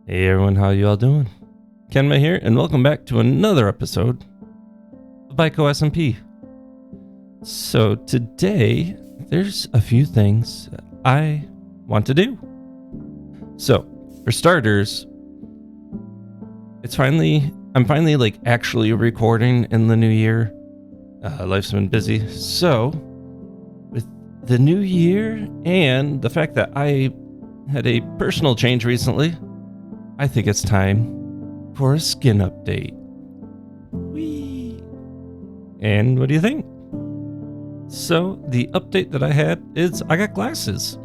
Hey everyone, how you all doing? Kenma here, and welcome back to another episode of BiCo SMP. So today, there's a few things that I want to do. So, for starters, I'm finally like actually recording in the new year. Life's been busy. So, with the new year and the fact that I had a personal change recently, I think it's time for a skin update. Whee! And what do you think? So the update that I had is I got glasses.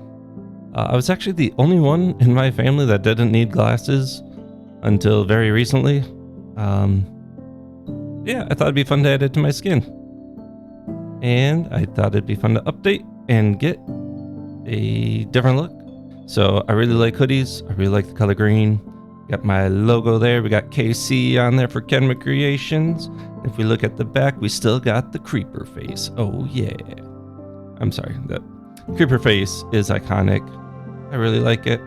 I was actually the only one in my family that didn't need glasses until very recently. Yeah, I thought it'd be fun to add it to my skin. And I thought it'd be fun to update and get a different look. So I really like hoodies. I really like the color green. Got my logo there. We got KC on there for Kenma Creations. If we look at the back, we still got the creeper face. Oh yeah. I'm sorry. The creeper face is iconic. I really like it.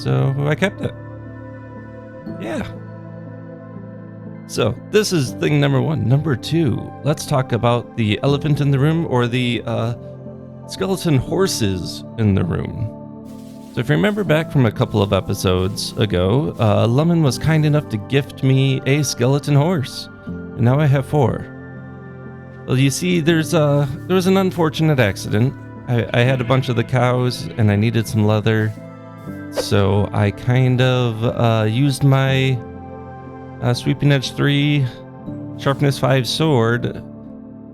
So I kept it. Yeah. So this is thing number one. Number two, let's talk about the elephant in the room, or the skeleton horses in the room. So if you remember back from a couple of episodes ago, Lemon was kind enough to gift me a skeleton horse, and now I have 4. Well, you see, there was an unfortunate accident. I had a bunch of the cows, and I needed some leather, so I kind of used my Sweeping Edge 3 Sharpness 5 sword,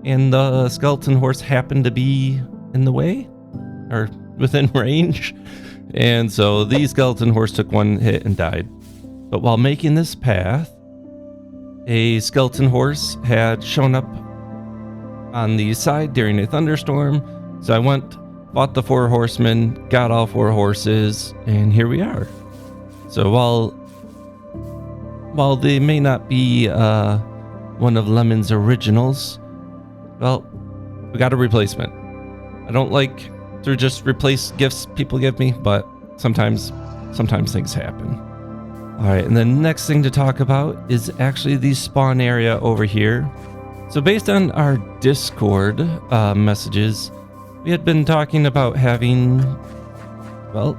and the skeleton horse happened to be in the way, or within range. And so the skeleton horse took one hit and died. But while making this path, a skeleton horse had shown up on the side during a thunderstorm. So I went, bought the 4 horsemen, got all 4 horses, and here we are. So while they may not be one of Lemon's originals, well, we got a replacement. I don't like to just replace gifts people give me, but sometimes things happen. All right, and the next thing to talk about is actually the spawn area over here. So based on our Discord messages, we had been talking about having, well,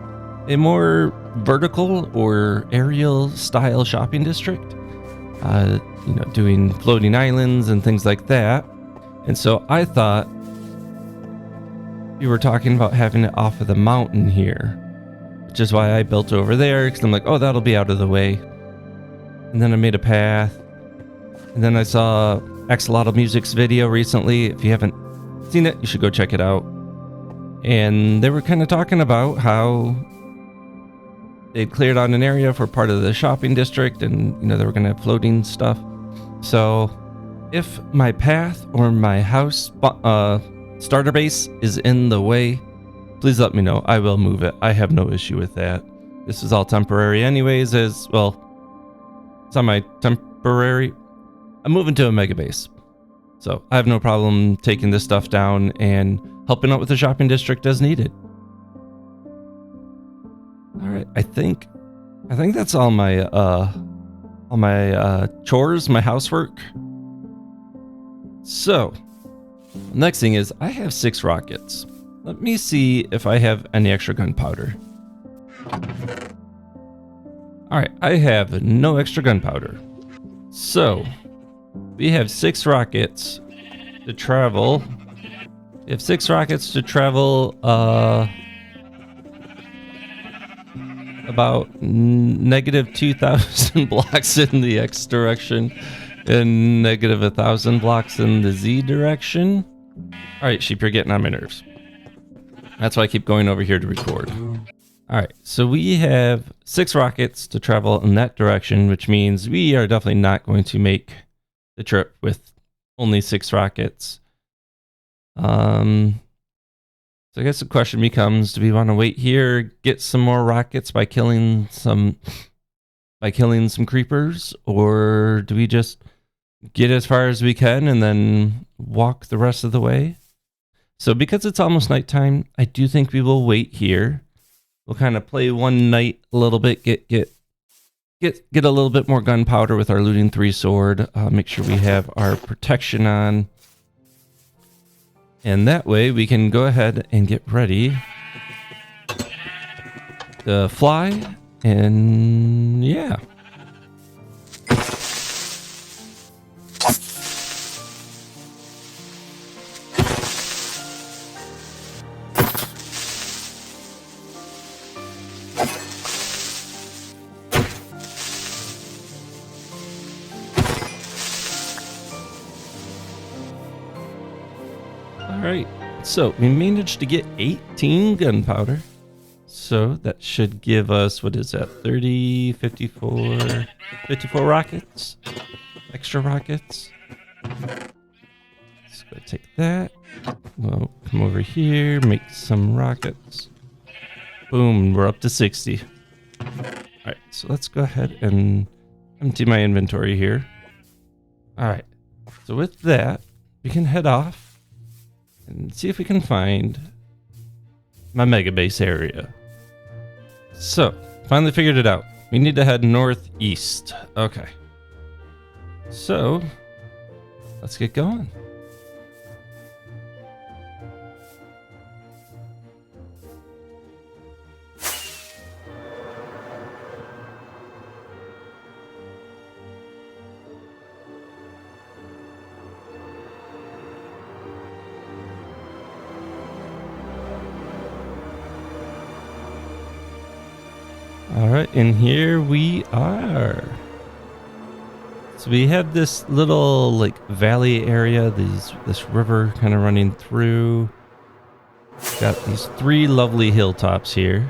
a more vertical or aerial style shopping district, doing floating islands and things like that. And so I thought we were talking about having it off of the mountain here, which is why I built over there, because I'm like, oh, that'll be out of the way. And then I made a path, and then I saw Axolotl Music's video recently. If you haven't seen it, you should go check it out. And they were kind of talking about how they'd cleared out an area for part of the shopping district, and they were going to have floating stuff. So if my path or my house starter base is in the way, please let me know. I will move it. I have no issue with that. This is all temporary anyways, as well. It's on my temporary. I'm moving to a mega base, so I have no problem taking this stuff down and helping out with the shopping district as needed. All right, I think that's all my chores, my housework. So next thing is I have 6 rockets. Let me see if I have any extra gunpowder. All right, I have no extra gunpowder. So we have 6 rockets to travel. We have 6 rockets to travel about negative 2,000 blocks in the X direction and negative 1,000 blocks in the Z direction. All right, sheep, you're getting on my nerves. That's why I keep going over here to record. All right, so we have 6 rockets to travel in that direction, which means we are definitely not going to make the trip with only 6 rockets. So I guess the question becomes, do we want to wait here, get some more rockets by killing some creepers, or do we just get as far as we can and then walk the rest of the way? So because it's almost nighttime, I do think we will wait here. We'll kind of play one night a little bit, get get a little bit more gunpowder with our looting 3 sword. Make sure we have our protection on. And that way we can go ahead and get ready to fly. And yeah. Alright, so we managed to get 18 gunpowder. So that should give us, what is that, 30, 54 rockets? Extra rockets. Let's go take that. We'll come over here, make some rockets. Boom, we're up to 60. Alright, so let's go ahead and empty my inventory here. Alright, so with that, we can head off and see if we can find my mega base area. So, finally figured it out. We need to head northeast. Okay. So, let's get going. All right, and here we are. So we have this little like valley area, this river kind of running through. Got these 3 lovely hilltops here.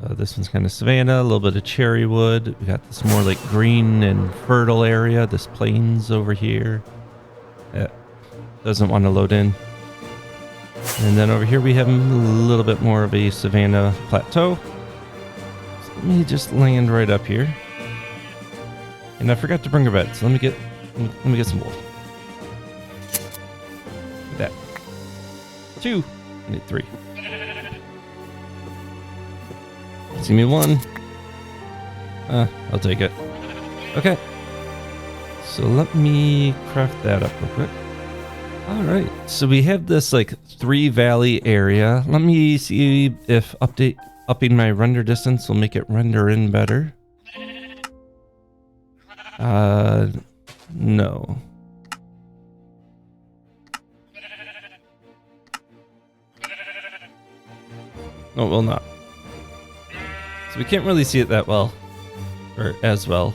This one's kind of savanna, a little bit of cherry wood. We got this more like green and fertile area, this plains over here. Doesn't want to load in. And then over here we have a little bit more of a savanna plateau. Let me just land right up here. And I forgot to bring a bed, so let me get some wool. That. 2. I need 3. See me 1. I'll take it. Okay. So let me craft that up real quick. Alright, so we have this like 3 valley area. Let me see if upping my render distance will make it render in better. No. No, it will not. So we can't really see it that well, or as well.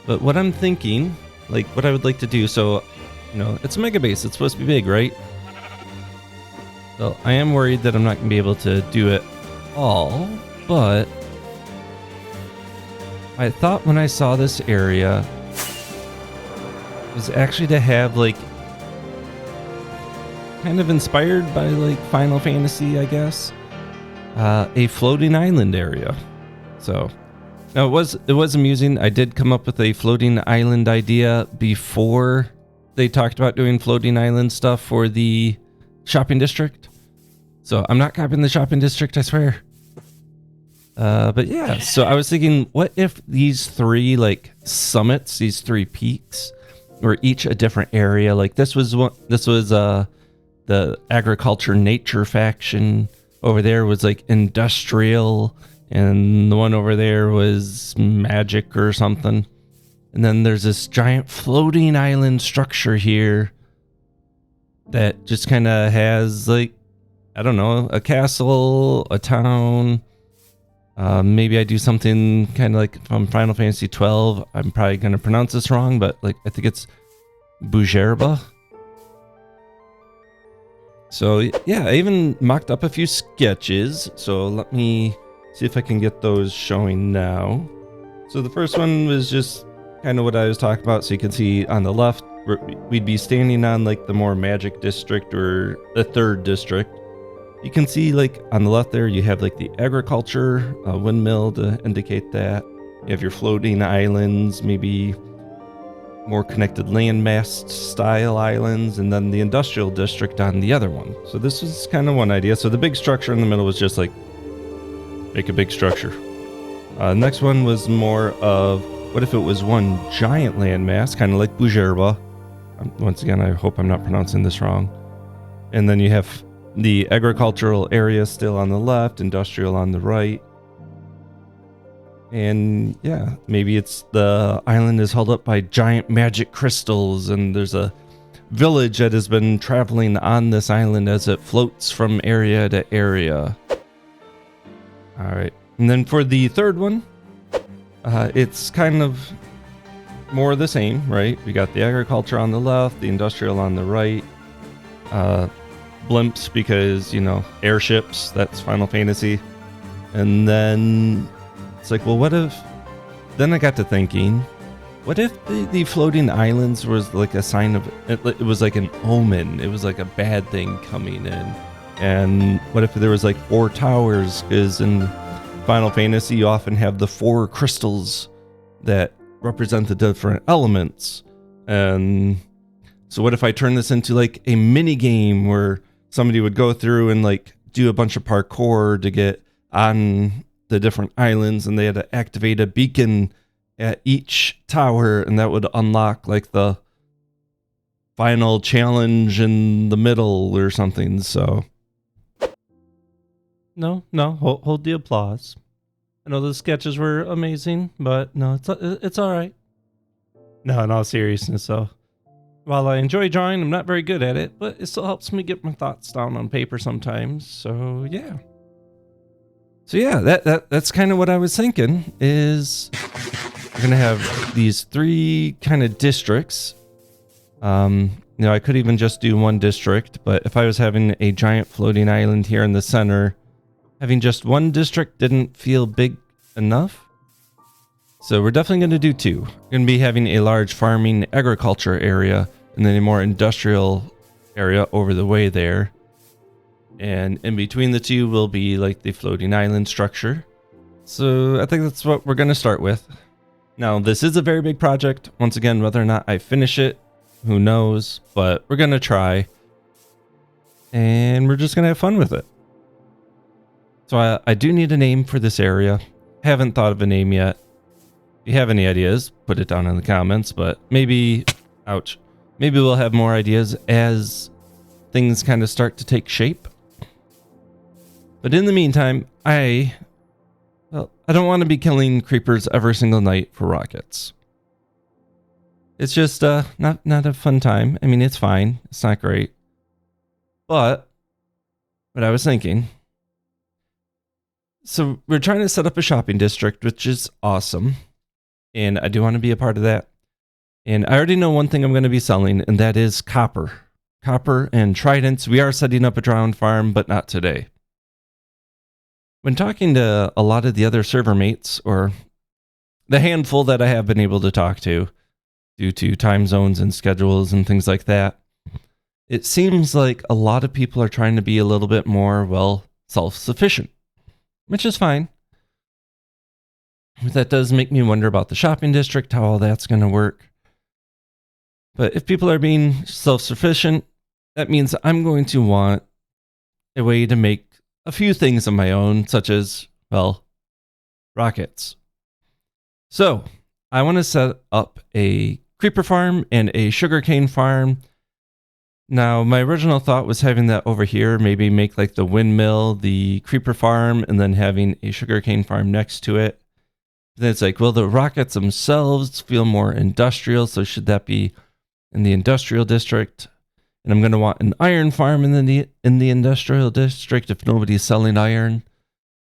But what I'm thinking, like what I would like to do, so, you know, it's a mega base, it's supposed to be big, right? So I am worried that I'm not going to be able to do it all, but I thought when I saw this area was actually to have like kind of inspired by like Final Fantasy, I guess, a floating island area. So now it was amusing. I did come up with a floating island idea before they talked about doing floating island stuff for the shopping district. So I'm not copying the shopping district, I swear. But yeah, so I was thinking, what if these 3 like summits, these 3 peaks, were each a different area? Like this was the agriculture nature faction. Over there was like industrial, and the one over there was magic or something. And then there's this giant floating island structure here that just kind of has like, I don't know, a castle, a town. Maybe I do something kind of like from Final Fantasy 12. I'm probably going to pronounce this wrong, but like I think it's Bujerba. So yeah, I even mocked up a few sketches. So let me see if I can get those showing now. So the first one was just kind of what I was talking about. So you can see on the left, we'd be standing on like the more magic district or the 3rd district. You can see like on the left there, you have like the agriculture windmill to indicate that. You have your floating islands, maybe more connected landmass style islands, and then the industrial district on the other one. So this was kind of one idea. So the big structure in the middle was just like, make a big structure. Next one was more of what if it was one giant landmass, kind of like Bujerba. Once again, I hope I'm not pronouncing this wrong. And then you have the agricultural area still on the left, industrial on the right. And yeah, maybe it's the island is held up by giant magic crystals, and there's a village that has been traveling on this island as it floats from area to area. All right. And then for the third one, it's kind of more of the same, right? We got the agriculture on the left, the industrial on the right, blimps because, you know, airships, that's Final Fantasy. And then it's like, well, what if, then I got to thinking, what if the floating islands was like a sign of, it was like an omen, it was like a bad thing coming in. And what if there was like 4 towers, because in Final Fantasy you often have the 4 crystals that represent the different elements. And so what if I turn this into like a mini game where somebody would go through and like do a bunch of parkour to get on the different islands, and they had to activate a beacon at each tower, and that would unlock like the final challenge in the middle or something. So no, hold the applause. I know the sketches were amazing, but no, it's all right. No, in all seriousness, so while I enjoy drawing, I'm not very good at it, but it still helps me get my thoughts down on paper sometimes. So yeah. So yeah, that's kind of what I was thinking, is we're gonna have these 3 kind of districts. You know, I could even just do one district, but if I was having a giant floating island here in the center, having just one district didn't feel big enough. So we're definitely going to do 2. We're going to be having a large farming agriculture area, and then a more industrial area over the way there. And in between the 2 will be like the floating island structure. So I think that's what we're going to start with. Now, this is a very big project. Once again, whether or not I finish it, who knows, but we're going to try. And we're just going to have fun with it. So I do need a name for this area. Haven't thought of a name yet. If you have any ideas, put it down in the comments, but maybe, ouch, maybe we'll have more ideas as things kind of start to take shape. But in the meantime, I don't want to be killing creepers every single night for rockets. It's just not a fun time. I mean, it's fine. It's not great. But what I was thinking, so we're trying to set up a shopping district, which is awesome. And I do want to be a part of that. And I already know one thing I'm going to be selling, and that is copper. Copper and tridents. We are setting up a drone farm, but not today. When talking to a lot of the other server mates, or the handful that I have been able to talk to, due to time zones and schedules and things like that, it seems like a lot of people are trying to be a little bit more, well, self-sufficient, which is fine. That does make me wonder about the shopping district, how all that's going to work. But if people are being self-sufficient, that means I'm going to want a way to make a few things of my own, such as, well, rockets. So I want to set up a creeper farm and a sugarcane farm. Now, my original thought was having that over here, maybe make like the windmill, the creeper farm, and then having a sugarcane farm next to it. Then it's like, well, the rockets themselves feel more industrial, so should that be in the industrial district? And I'm going to want an iron farm in the industrial district if nobody's selling iron.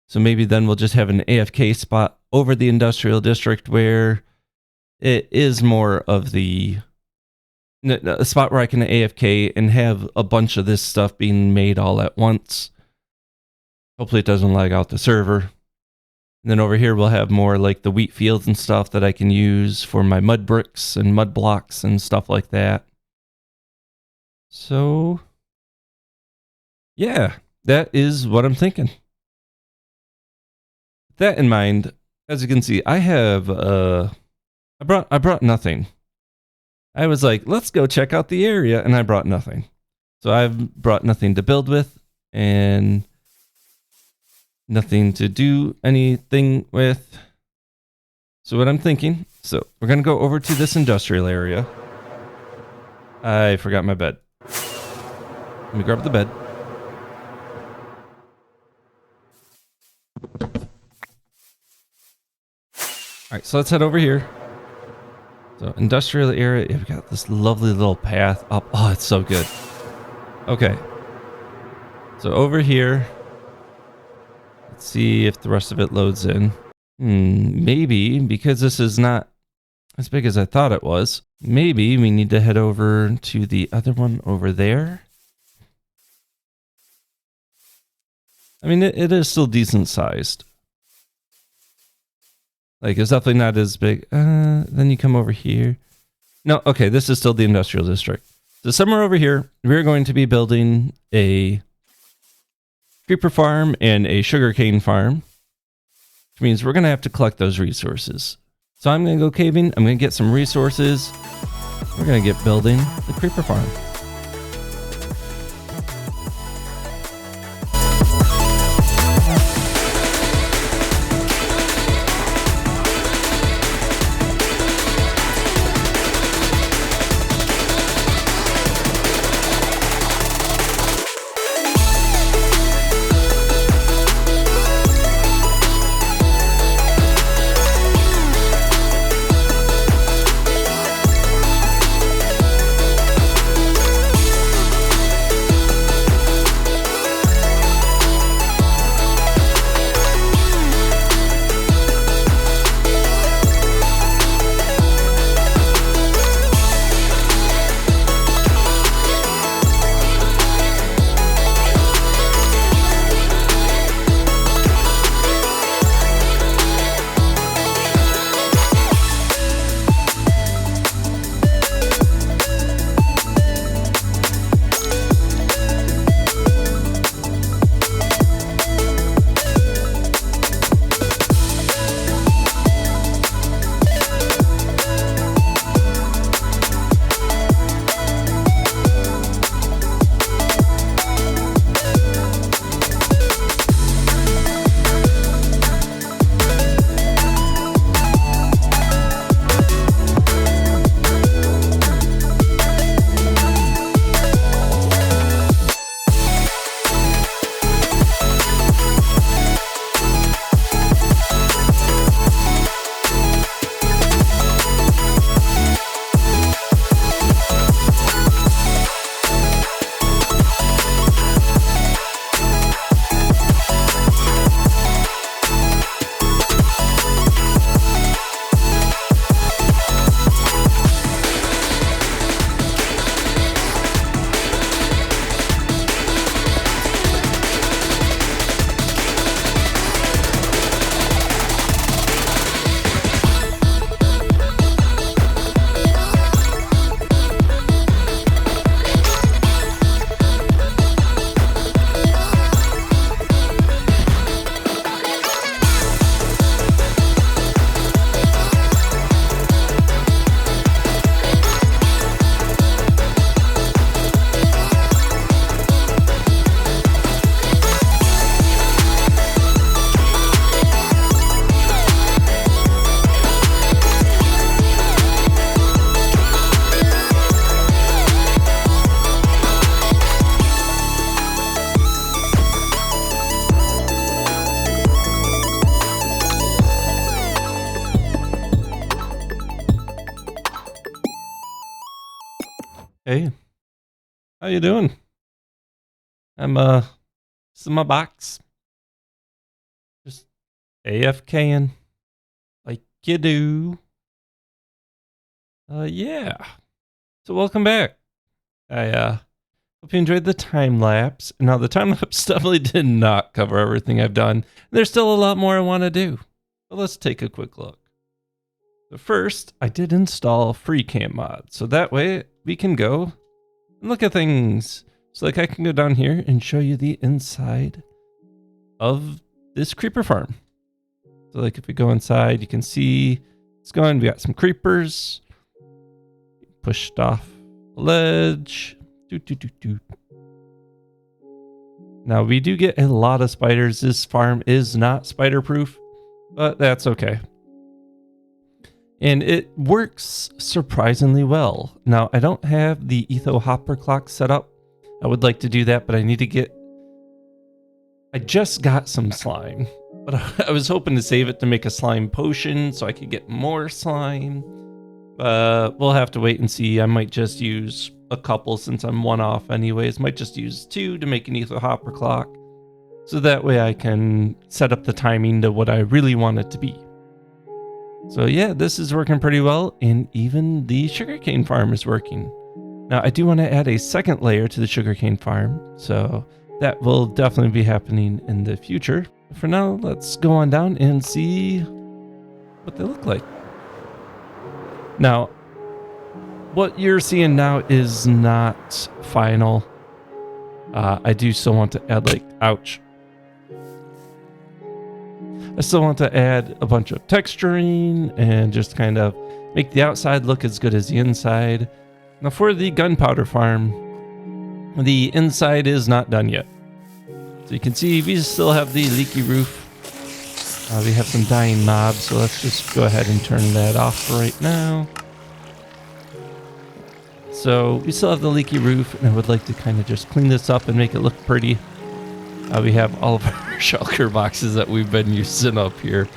So maybe then we'll just have an AFK spot over the industrial district where it is more of the a spot where I can AFK and have a bunch of this stuff being made all at once. Hopefully it doesn't lag out the server. And then over here we'll have more like the wheat fields and stuff that I can use for my mud bricks and mud blocks and stuff like that. So yeah, that is what I'm thinking. With that in mind, as you can see, I have I brought nothing. I was like, let's go check out the area, and I brought nothing. So I've brought nothing to build with and nothing to do anything with. So what I'm thinking, so we're going to go over to this industrial area. I forgot my bed. Let me grab the bed. All right, so let's head over here. So industrial area, we've got this lovely little path up. Oh, it's so good. Okay. So over here, let's see if the rest of it loads in. Maybe, because this is not as big as I thought it was, maybe we need to head over to the other one over there. I mean, it is still decent sized. Like, it's definitely not as big. Then you come over here. No, okay, this is still the industrial district. So somewhere over here, we're going to be building a creeper farm and a sugarcane farm, which means we're going to have to collect those resources. So I'm going to go caving. I'm going to get some resources. We're going to get building the creeper farm. Hey, how you doing? I'm this is my box. Just AFKing like you do. Yeah. So welcome back. I hope you enjoyed the time lapse. Now the time lapse definitely did not cover everything I've done. There's still a lot more I want to do. But let's take a quick look. So first, I did install free camp mod, so that way we can go and look at things. So like I can go down here and show you the inside of this creeper farm. So like if we go inside, you can see it's going. We got some creepers pushed off the ledge. Now we do get a lot of spiders. This farm is not spider proof, but that's okay. And it works surprisingly well. Now, I don't have the etho hopper clock set up. I would like to do that, but I need to get... I just got some slime, but I was hoping to save it to make a slime potion so I could get more slime. We'll have to wait and see. I might just use a couple since I'm one off anyways. Might just use 2 to make an etho hopper clock. So that way I can set up the timing to what I really want it to be. So yeah, this is working pretty well, and even the sugarcane farm is working. Now I do want to add a second layer to the sugarcane farm, so that will definitely be happening in the future. For now, let's go on down and see what they look like. Now, what you're seeing now is not final. I do still want to add ouch. I still want to add a bunch of texturing and just kind of make the outside look as good as the inside. Now for the gunpowder farm, the inside is not done yet. So you can see we still have the leaky roof. We have some dying mobs, so let's just go ahead and turn that off right now. So we still have the leaky roof, and I would like to kind of just clean this up and make it look pretty. We have all of our shulker boxes that we've been using up here.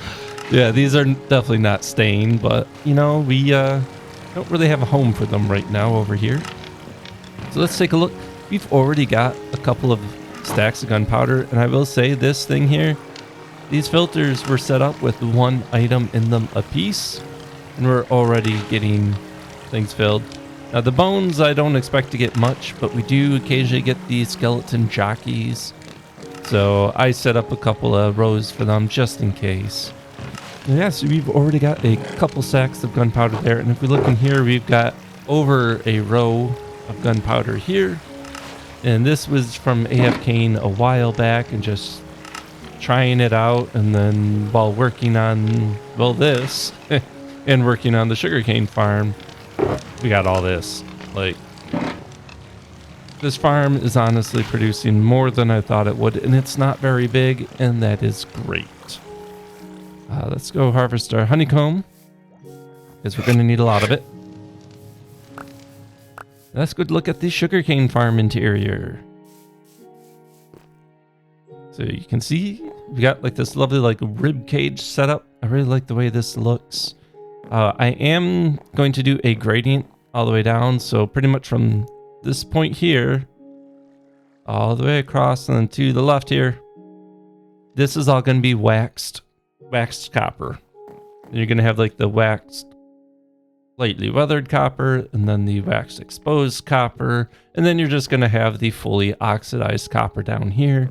Yeah, these are definitely not staying, but you know, we don't really have a home for them right now over here. So let's take a look. We've already got a couple of stacks of gunpowder, and I will say this thing here, these filters were set up with 1 item in them a piece, and we're already getting things filled. Now the bones, I don't expect to get much, but we do occasionally get these skeleton jockeys. So I set up a couple of rows for them just in case. Yeah, so we've already got a couple sacks of gunpowder there. And if we look in here, we've got over a row of gunpowder here. And this was from AFKing a while back and just trying it out. And then while working on, well, this and working on the sugarcane farm, we got all this. This farm is honestly producing more than I thought it would, and it's not very big, and that is great. Let's go harvest our honeycomb, because we're going to need a lot of it. Let's go look at the sugarcane farm interior. So you can see we got this lovely rib cage setup. I really like the way this looks. I am going to do a gradient all the way down, so pretty much from this point here all the way across and then to the left here, this is all going to be waxed copper. And you're going to have the waxed lightly weathered copper, and then the waxed exposed copper, and then you're just going to have the fully oxidized copper down here.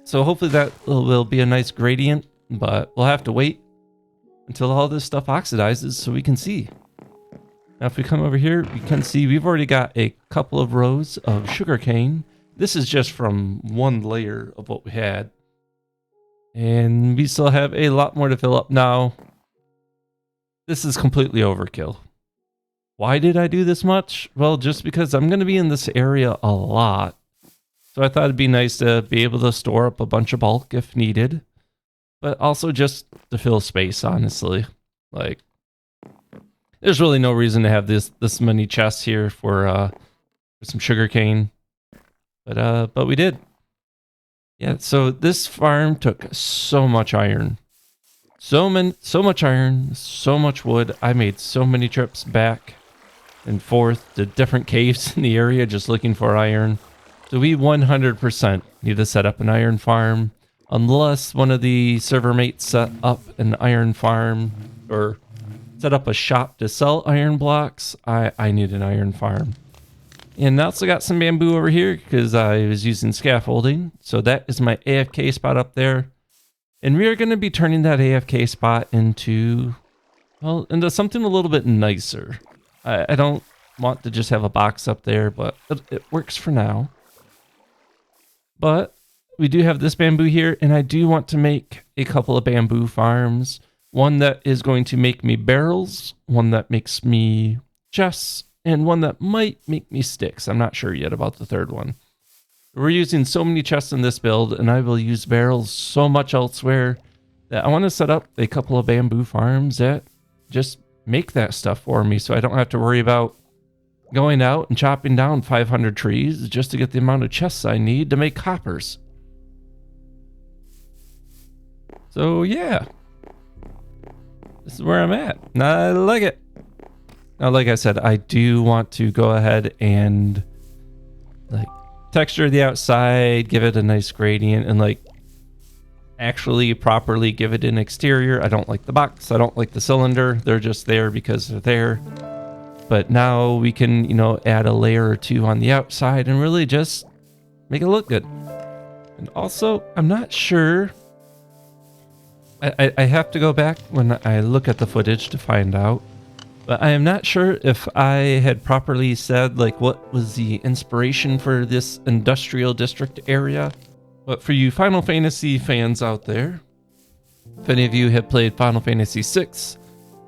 So hopefully that will be a nice gradient, but we'll have to wait until all this stuff oxidizes so we can see. Now if we come over here, we can see we've already got a couple of rows of sugarcane. This is just from 1 layer of what we had. And we still have a lot more to fill up now. This is completely overkill. Why did I do this much? Well, just because I'm going to be in this area a lot. So I thought it'd be nice to be able to store up a bunch of bulk if needed. But also just to fill space, honestly. There's really no reason to have this many chests here for some sugarcane, but we did. Yeah, so this farm took so much iron, so much iron, so much wood. I made so many trips back and forth to different caves in the area just looking for iron. So we 100% need to set up an iron farm, unless one of the server mates set up an iron farm or set up a shop to sell iron blocks. I need an iron farm. And I also got some bamboo over here because I was using scaffolding. So that is my AFK spot up there. And we are going to be turning that AFK spot into something a little bit nicer. I don't want to just have a box up there, but it works for now. But we do have this bamboo here, and I do want to make a couple of bamboo farms. One that is going to make me barrels, one that makes me chests, and one that might make me sticks. I'm not sure yet about the third one. We're using so many chests in this build, and I will use barrels so much elsewhere that I want to set up a couple of bamboo farms that just make that stuff for me so I don't have to worry about going out and chopping down 500 trees just to get the amount of chests I need to make hoppers. So yeah, this is where I'm at. I like it. Now, like I said, I do want to go ahead and like texture the outside, give it a nice gradient, and like actually properly give it an exterior. I don't like the box. I don't like the cylinder. They're just there because they're there. But now we can, you know, add a layer or two on the outside and really just make it look good. And also, I'm not sure. I have to go back when I look at the footage to find out. But I am not sure if I had properly said like what was the inspiration for this industrial district area. But for you Final Fantasy fans out there, if any of you have played Final Fantasy VI,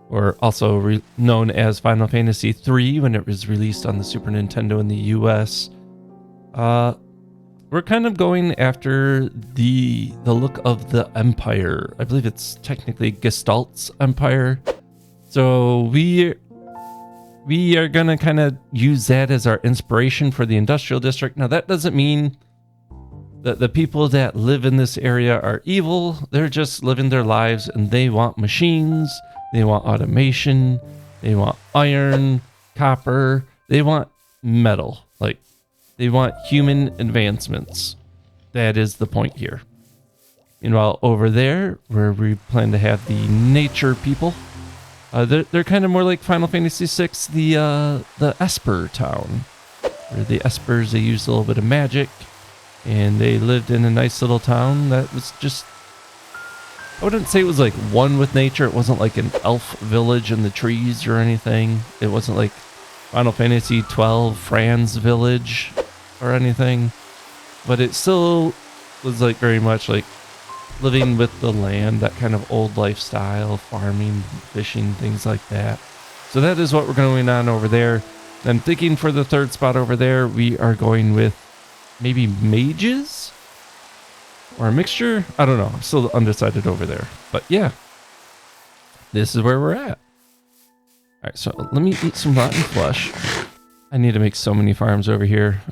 or also known as Final Fantasy III when it was released on the Super Nintendo in the US, we're kind of going after the look of the Empire. I believe it's technically Gestalt's Empire. So we are going to kind of use that as our inspiration for the industrial district. Now that doesn't mean that the people that live in this area are evil. They're just living their lives and they want machines, they want automation, they want iron, copper, they want metal. Like they want human advancements. That is the point here. Meanwhile, over there, where we plan to have the nature people, they're kind of more like Final Fantasy VI, the Esper town. Where the Espers, they used a little bit of magic, and they lived in a nice little town that was just, I wouldn't say it was like one with nature. It wasn't like an elf village in the trees or anything. It wasn't like Final Fantasy 12 Franz village or anything. But it still was like very much like living with the land, that kind of old lifestyle, farming, fishing, things like that. So that is what we're going on over there. I'm thinking for the third spot over there, we are going with maybe mages or a mixture. I don't know. I'm still undecided over there. But yeah, this is where we're at. All right, so let me eat some rotten flesh. I need to make so many farms over here.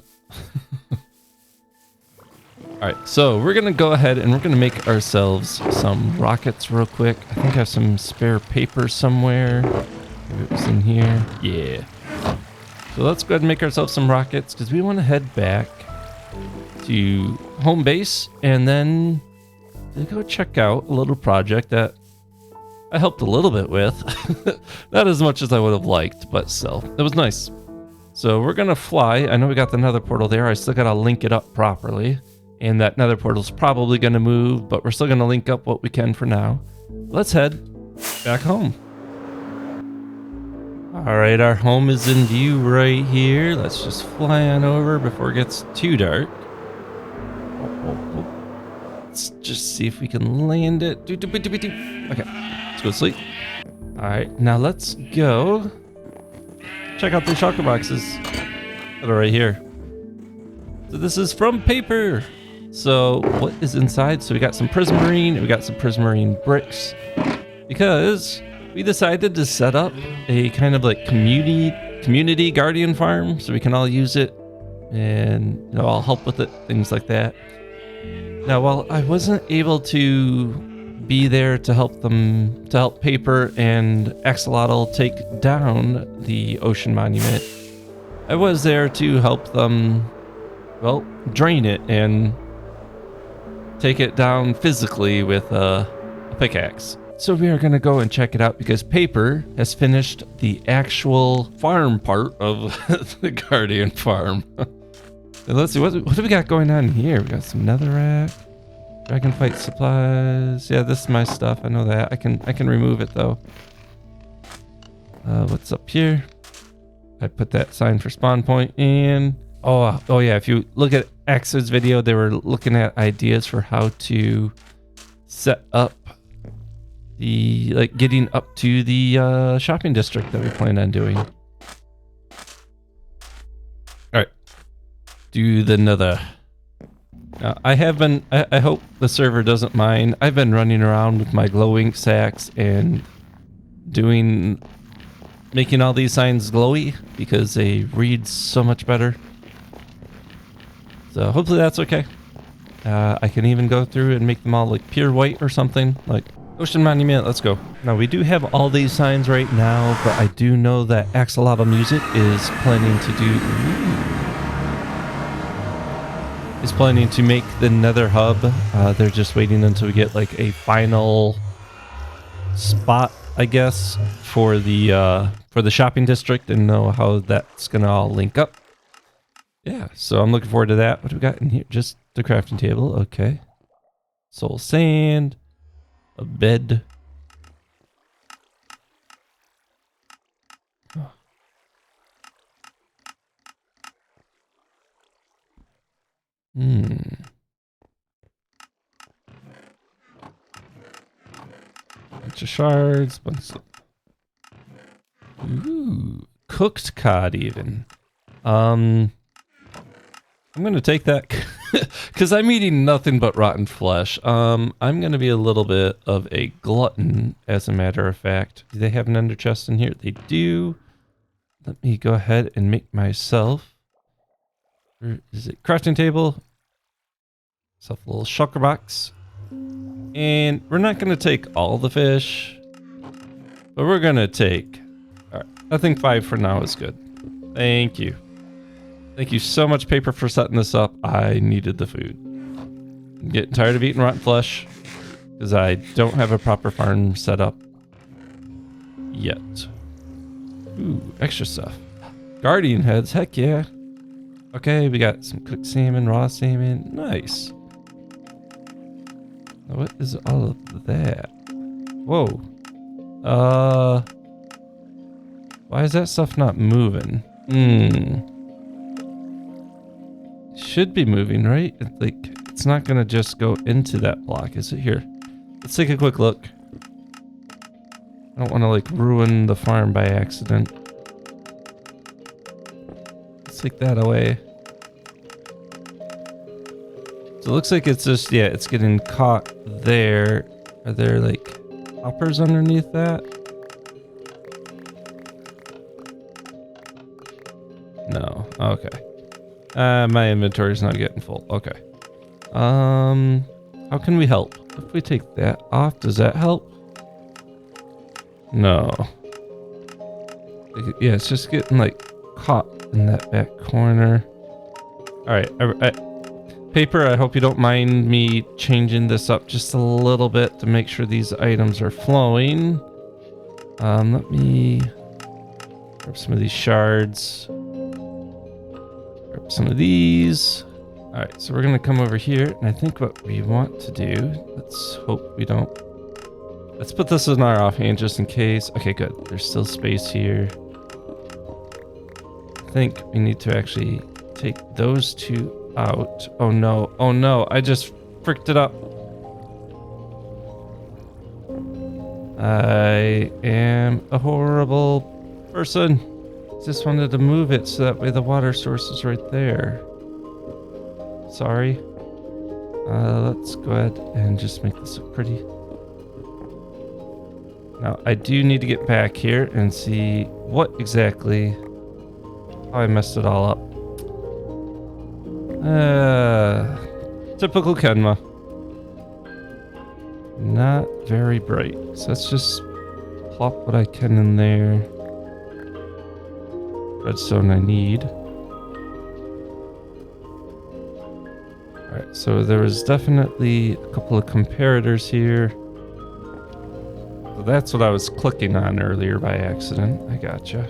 All right, so we're going to go ahead and we're going to make ourselves some rockets real quick. I think I have some spare paper somewhere. Maybe it was in here. Yeah. So let's go ahead and make ourselves some rockets because we want to head back to home base and then go check out a little project that I helped a little bit with. Not as much as I would have liked, but still, it was nice. So we're going to fly. I know we got the nether portal there. I still got to link it up properly. And that nether portal's probably going to move, but we're still going to link up what we can for now. Let's head back home. All right, our home is in view right here. Let's just fly on over before it gets too dark. Let's just see if we can land it. Okay, let's go to sleep. All right, now let's go check out the shulker boxes that are right here. So this is from paper. So what is inside? So we got some prismarine and we got some prismarine bricks because we decided to set up a kind of like community guardian farm so we can all use it and I'll help with it, things like that. Now, while I wasn't able to be there to help Paper and Axolotl take down the ocean monument, I was there to help them, well, drain it and take it down physically with a pickaxe. So we are going to go and check it out because Paper has finished the actual farm part of the Guardian farm. So let's see, what do we got going on here? We got some netherrack, dragonfight supplies. Yeah, this is my stuff. I know that. I can remove it though. What's up here? I put that sign for spawn point in. Oh yeah, if you look at X's video, they were looking at ideas for how to set up the, like, getting up to the shopping district that we plan on doing. All right, do the nether. Now, I have been, I hope the server doesn't mind. I've been running around with my glow ink sacks and doing making all these signs glowy because they read so much better. So hopefully that's okay. I can even go through and make them all like pure white or something, like Ocean Monument. Let's go. Now we do have all these signs right now, but I do know that Axolotl Music is planning to do... is planning to make the Nether Hub. They're just waiting until we get like a final spot, I guess, for the shopping district and know how that's gonna all link up. Yeah, so I'm looking forward to that. What do we got in here? Just the crafting table. Okay. Soul sand. A bed. Oh. Bunch of shards. Ooh, cooked cod even. I'm gonna take that because I'm eating nothing but rotten flesh. I'm gonna be a little bit of a glutton, as a matter of fact. Do they have an ender chest in here? They do. Let me go ahead and make myself. Where is it? Crafting table. Myself a little shulker box. And we're not gonna take all the fish, but we're gonna take. All right, I think 5 for now is good. Thank you. Thank you so much, Paper, for setting this up. I needed the food. I'm getting tired of eating rotten flesh because I don't have a proper farm set up yet. Ooh, extra stuff. Guardian heads, heck yeah. Okay, we got some cooked salmon, raw salmon. Nice. Now what is all of that? Whoa. Why is that stuff not moving? Should be moving, right? It's not gonna just go into that block, is it? Here, let's take a quick look. I don't want to like ruin the farm by accident. Let's take that away. So it looks like it's just, yeah, it's getting caught there. Are there like hoppers underneath that? No. Okay. My inventory is not getting full. Okay. How can we help? If we take that off, does that help? No. Yeah, it's just getting like caught in that back corner. All right. Paper, I hope you don't mind me changing this up just a little bit to make sure these items are flowing. Let me grab some of these shards. Grab some of these. All right, so we're gonna come over here, and I think what we want to do, let's hope we don't, let's put this in our offhand just in case. Okay, good, there's still space here. I think we need to actually take those two out. Oh no, I just fricked it up. I am a horrible person. Just wanted to move it so that way the water source is right there. Sorry. Let's go ahead and just make this look pretty. Now, I do need to get back here and see what exactly, how I messed it all up. Typical Kenma. Not very bright. So let's just plop what I can in there. Redstone I need. Alright, so there was definitely a couple of comparators here. So that's what I was clicking on earlier by accident. I gotcha.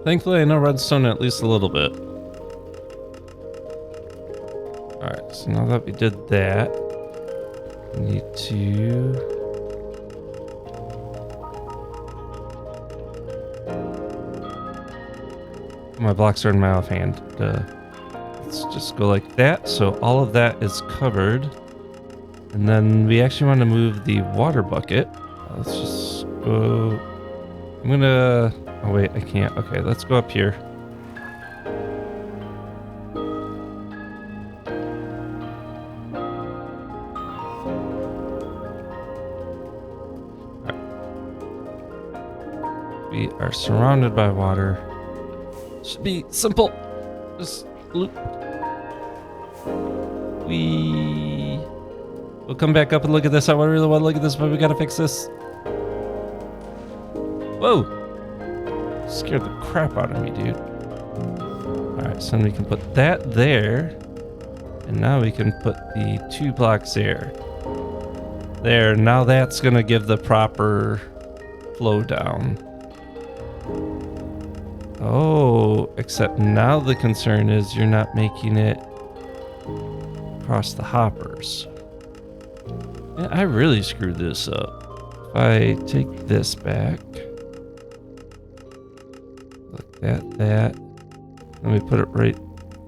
Thankfully I know redstone at least a little bit. Alright, so now that we did that, we need to... My blocks are in my offhand. Let's just go like that. So all of that is covered. And then we actually want to move the water bucket. Let's just go... I'm gonna... Oh wait, I can't. Okay, let's go up here. We are surrounded by water. Should be simple. Just loop. We'll come back up and look at this. I really want to look at this, but we gotta fix this. Whoa! Scared the crap out of me, dude. Alright, so then we can put that there. And now we can put the 2 blocks there. There, now that's gonna give the proper flow down. Oh, except now the concern is you're not making it across the hoppers. Yeah, I really screwed this up. If I take this back, like that, let me put it right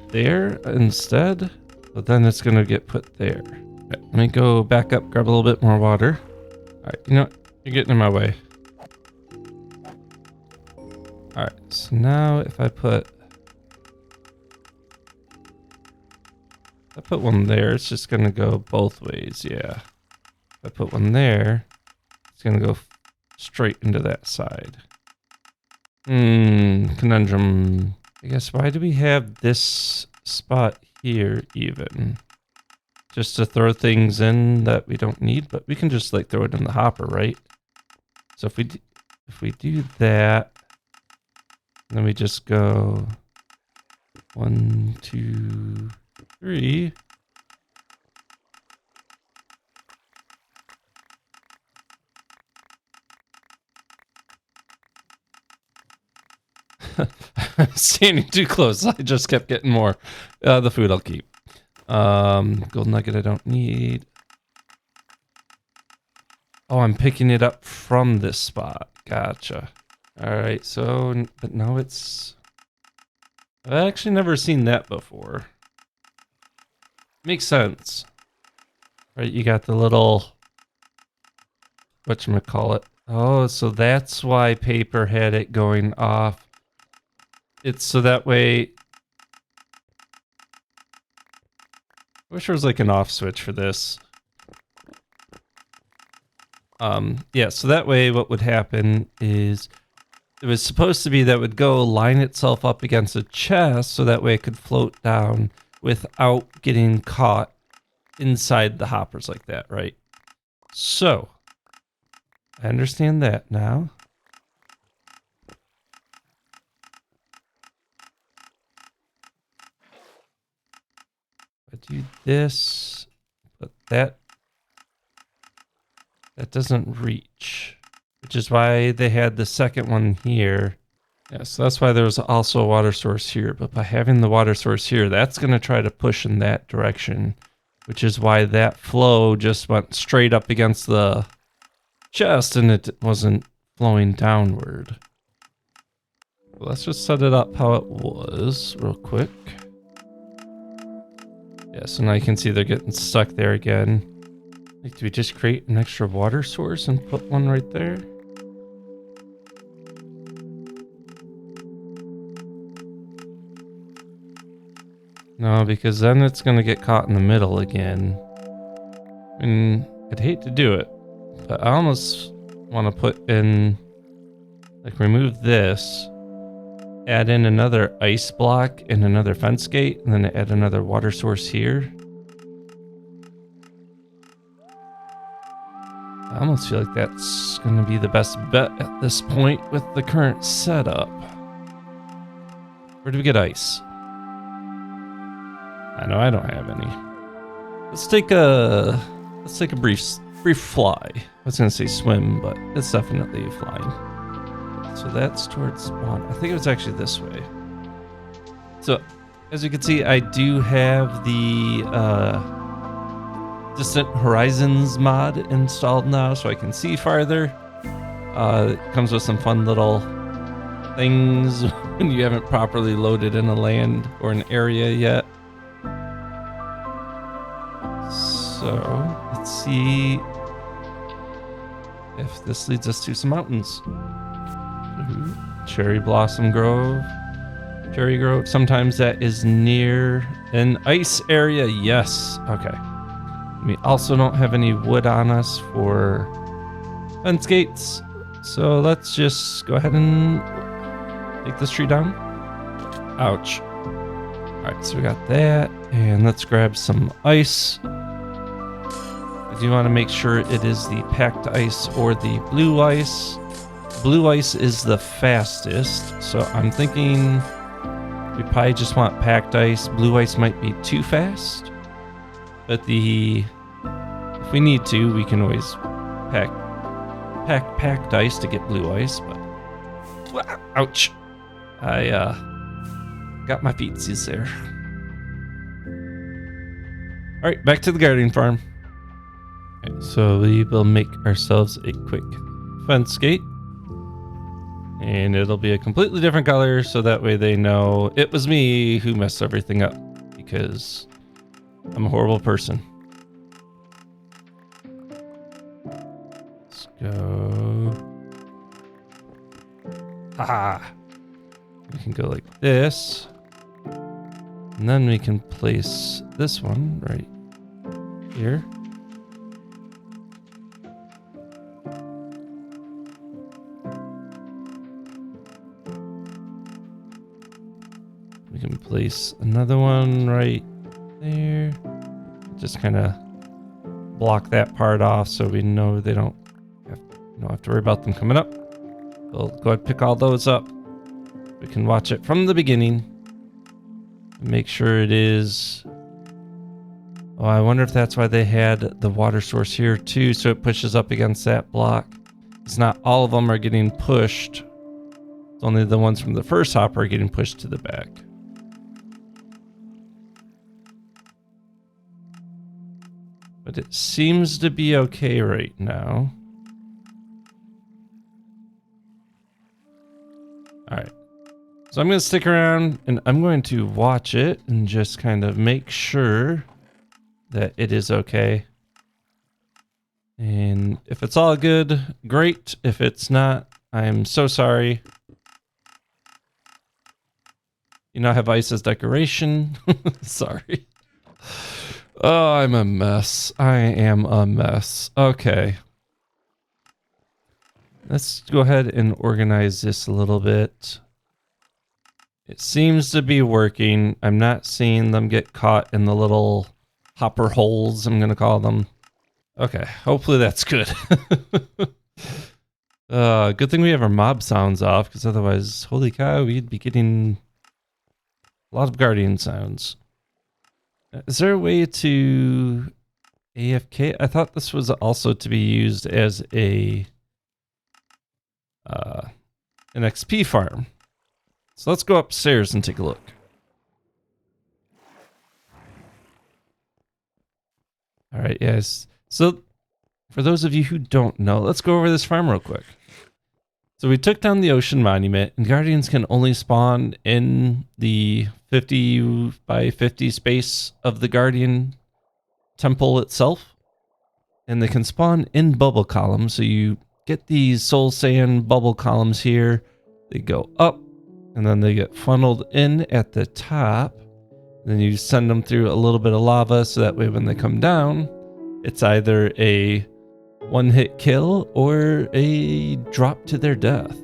there instead, but then it's gonna get put there. Right, let me go back up, grab a little bit more water. All right, you know what? You're getting in my way. All right, so now if I put one there, it's just gonna go both ways, yeah. If I put one there, it's gonna go straight into that side. Conundrum. I guess why do we have this spot here even? Just to throw things in that we don't need, but we can just like throw it in the hopper, right? So if we do that, then we just go 1, 2, 3. Standing too close. I just kept getting more. The food I'll keep. Gold nugget I don't need. Oh, I'm picking it up from this spot. Gotcha. All right, so, but now it's... I've actually never seen that before. Makes sense. Right, you got the little... whatchamacallit. Oh, so that's why paper had it going off. It's so that way... I wish there was like an off switch for this. Yeah, so that way what would happen is it was supposed to be that would go line itself up against a chest so that way it could float down without getting caught inside the hoppers like that, right? So, I understand that now. I do this, but that doesn't reach, which is why they had the second one here. Yeah, so that's why there was also a water source here, but by having the water source here, that's going to try to push in that direction, which is why that flow just went straight up against the chest and it wasn't flowing downward. Let's just set it up how it was real quick. Yeah, so now you can see they're getting stuck there again. Like, do we just create an extra water source and put one right there? No, because then it's going to get caught in the middle again. And I'd hate to do it, but I almost want to put in, like, remove this, add in another ice block and another fence gate, and then add another water source here. I almost feel like that's going to be the best bet at this point with the current setup. Where do we get ice? I know I don't have any. Let's take a brief fly. I was going to say swim, but it's definitely flying. So that's towards spawn. I think it was actually this way. So as you can see, I do have the Distant Horizons mod installed now, so I can see farther. It comes with some fun little things when you haven't properly loaded in a land or an area yet. So let's see if this leads us to some mountains. Ooh, Cherry Blossom Grove. Cherry Grove. Sometimes that is near an ice area. Yes. Okay. We also don't have any wood on us for fence gates. so let's just go ahead and take this tree down. Ouch. Alright, so we got that, and let's grab some ice. I do want to make sure it is the packed ice or the blue ice. Blue ice is the fastest, so I'm thinking we probably just want packed ice. Blue ice might be too fast, but if we need to, we can always packed ice to get blue ice. But ouch! I got my feetsies there. All right, back to the gardening farm. Okay, so we will make ourselves a quick fence gate. And it'll be a completely different color, so that way they know it was me who messed everything up, because I'm a horrible person. Let's go. Haha. We can go like this. And then we can place this one right here. We can place another one right there. Just kind of block that part off so we know they don't have to worry about them coming up. We'll go ahead and pick all those up. We can watch it from the beginning and make sure it is. Oh, I wonder if that's why they had the water source here too, so it pushes up against that block. It's not all of them are getting pushed. It's only the ones from the first hopper are getting pushed to the back. But it seems to be okay right now. Alright. So I'm going to stick around and I'm going to watch it and just kind of make sure that it is okay. And if it's all good, great. If it's not, I'm so sorry. You know, I have ice as decoration. Sorry. Oh, I'm a mess. I am a mess. Okay. Let's go ahead and organize this a little bit. It seems to be working. I'm not seeing them get caught in the little hopper holes, I'm going to call them. Okay, hopefully that's good. Good thing we have our mob sounds off, because otherwise, holy cow, we'd be getting a lot of guardian sounds. Is there a way to AFK? I thought this was also to be used as an XP farm. So let's go upstairs and take a look. All right, yes. So for those of you who don't know, let's go over this farm real quick. So we took down the ocean monument, and guardians can only spawn in the 50 by 50 space of the guardian temple itself. And they can spawn in bubble columns. So you get these soul sand bubble columns here. They go up, and then they get funneled in at the top. Then you send them through a little bit of lava, so that way when they come down, it's either a one-hit kill or a drop to their death.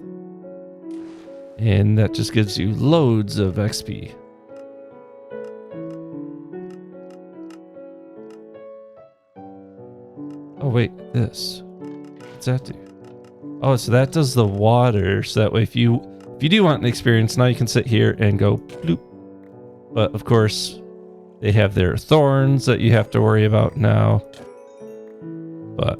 And that just gives you loads of XP. Oh wait, this. What's that do? Oh, so that does the water, so that way if you do want an experience, now you can sit here and go bloop. But of course, they have their thorns that you have to worry about now. But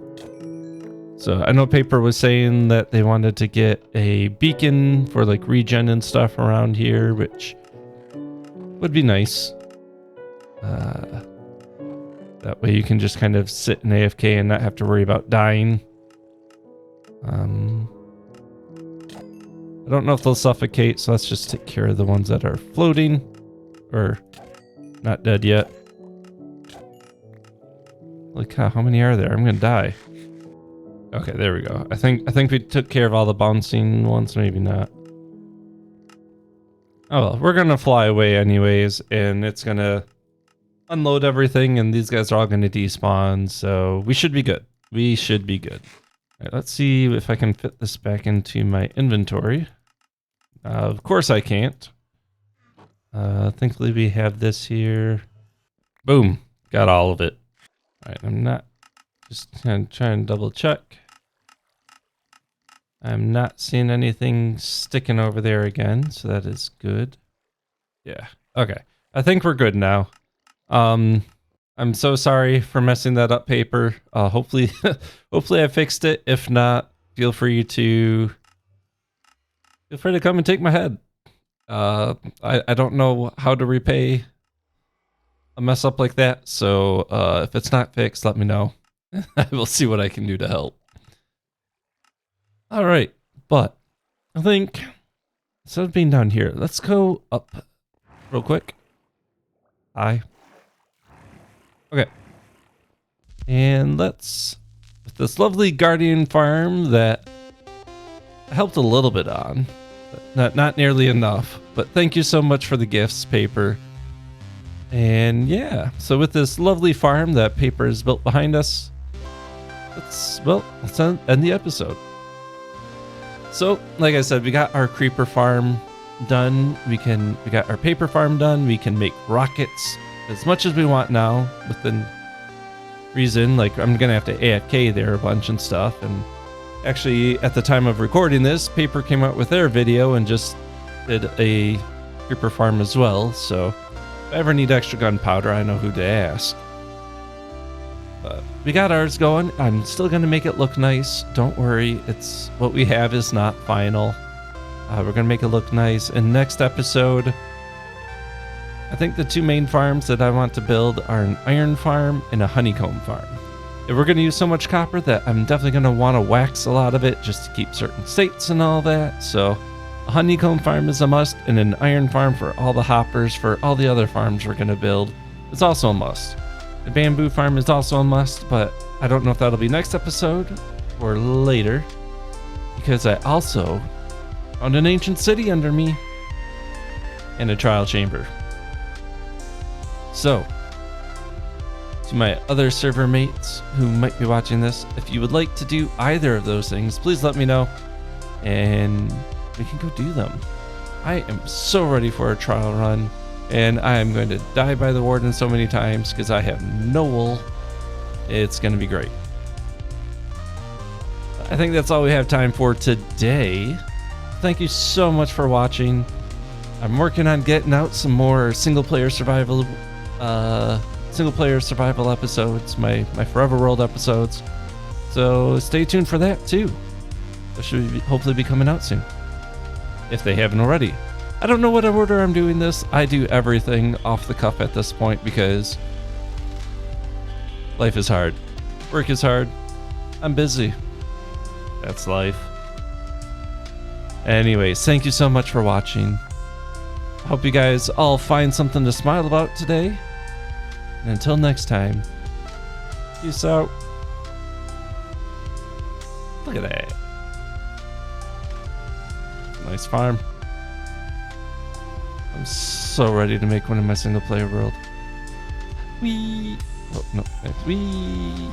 so I know Paper was saying that they wanted to get a beacon for like regen and stuff around here, which would be nice. That way you can just kind of sit in AFK and not have to worry about dying. I don't know if they'll suffocate, so let's just take care of the ones that are floating or not dead yet. Look how many are there? I'm gonna die. Okay, there we go. I think we took care of all the bouncing ones, maybe not. Oh well, we're gonna fly away anyways, and it's gonna unload everything, and these guys are all gonna despawn, so we should be good. We should be good. right, let's see if I can fit this back into my inventory. Of course I can't. Thankfully we have this here. Boom, got all of it. All right, I'm not just trying to double check. I'm not seeing anything sticking over there again, so that is good. Yeah, okay. I think we're good now. I'm so sorry for messing that up, Paper. Hopefully, hopefully I fixed it. If not, feel free to come and take my head. I don't know how to repay a mess up like that, so if it's not fixed, let me know. I will see what I can do to help. All right, but I think instead of being down here, let's go up real quick. Hi. Okay. And let's, with this lovely guardian farm that I helped a little bit on, but not nearly enough, but thank you so much for the gifts, Paper. And yeah, so with this lovely farm that Paper has built behind us, let's end the episode. So, like I said, we got our creeper farm done. We got our paper farm done. We can make rockets as much as we want now within reason. Like, I'm gonna have to AFK there a bunch and stuff. And actually, at the time of recording this, Paper came out with their video and just did a creeper farm as well. So, if I ever need extra gunpowder, I know who to ask. But we got ours going. I'm still gonna make it look nice. Don't worry. It's what we have is not final. We're gonna make it look nice. And next episode, I think the two main farms that I want to build are an iron farm and a honeycomb farm. And we're gonna use so much copper that I'm definitely gonna want to wax a lot of it just to keep certain states and all that. So a honeycomb farm is a must, and an iron farm for all the hoppers for all the other farms we're gonna build is also a must. The bamboo farm is also a must, but I don't know if that'll be next episode or later, because I also found an ancient city under me and a trial chamber. So, to my other server mates who might be watching this, if you would like to do either of those things, please let me know and we can go do them. I am so ready for a trial run. And I am going to die by the warden so many times because I have no wool. It's going to be great. I think that's all we have time for today. Thank you so much for watching. I'm working on getting out some more single player survival episodes, my Forever World episodes. So stay tuned for that too. That should hopefully be coming out soon, if they haven't already. I don't know what order I'm doing this. I do everything off the cuff at this point because life is hard. Work is hard. I'm busy. That's life. Anyways, thank you so much for watching. Hope you guys all find something to smile about today. And until next time, peace out. Look at that. Nice farm. I'm so ready to make one in my single player world. Wee. Oh, no. Wee.